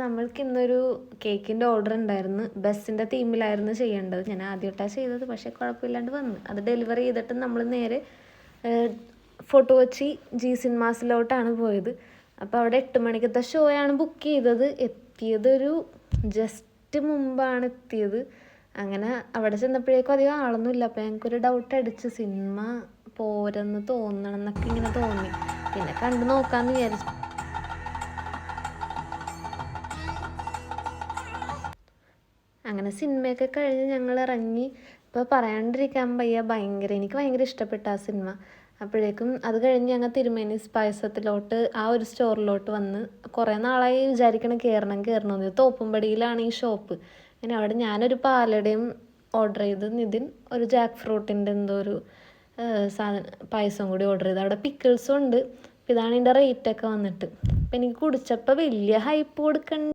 നമ്മൾക്ക് ഇന്നൊരു കേക്കിൻ്റെ ഓർഡർ ഉണ്ടായിരുന്നു. ബസ്സിൻ്റെ തീമിലായിരുന്നു ചെയ്യേണ്ടത്. ഞാൻ ആദ്യമായിട്ടാണ് ചെയ്തത്, പക്ഷേ കുഴപ്പമില്ലാണ്ട് വന്നു. അത് ഡെലിവറി ചെയ്തിട്ട് നമ്മൾ നേരെ ഫോർട്ട് കൊച്ചി ജി സിനിമാസിലോട്ടാണ് പോയത്. അപ്പോൾ അവിടെ 8 മണിക്കത്തെ ഷോയാണ് ബുക്ക് ചെയ്തത്. എത്തിയതൊരു ജസ്റ്റ് മുമ്പാണ് എത്തിയത്. അങ്ങനെ അവിടെ ചെന്നപ്പോഴേക്കും അധികം ആളൊന്നുമില്ല. അപ്പോൾ ഞങ്ങൾക്കൊരു ഡൗട്ട് അടിച്ച് സിനിമ പോരെന്ന് തോന്നണം എന്നൊക്കെ ഇങ്ങനെ തോന്നി. പിന്നെ കണ്ടു നോക്കാമെന്ന് വിചാരിച്ചു. അങ്ങനെ സിനിമയൊക്കെ കഴിഞ്ഞ് ഞങ്ങൾ ഇറങ്ങി. ഇപ്പോൾ പറയാണ്ടിരിക്കാൻ വയ്യ, എനിക്ക് ഭയങ്കര ഇഷ്ടപ്പെട്ട ആ സിനിമ. അപ്പോഴേക്കും അത് കഴിഞ്ഞ് ഞങ്ങൾ തിരുമേനി പായസത്തിലോട്ട് ആ ഒരു സ്റ്റോറിലോട്ട് വന്ന്. കുറേ നാളായി വിചാരിക്കണം കയറണമെന്ന്. തോപ്പുംപടിയിലാണ് ഈ ഷോപ്പ്. അങ്ങനെ അവിടെ ഞാനൊരു പാലടയും ഓർഡർ ചെയ്ത്, നിതിൻ ഒരു ജാക്ക് ഫ്രൂട്ടിൻ്റെ എന്തോ ഒരു പായസം കൂടി ഓർഡർ ചെയ്ത്. അവിടെ പിക്കിൾസും ഉണ്ട്. ഇതാണ് ഇതിൻ്റെ റേറ്റൊക്കെ വന്നിട്ട്. അപ്പം എനിക്ക് കുടിച്ചപ്പോൾ വലിയ ഹൈപ്പ് കൊടുക്കണ്ട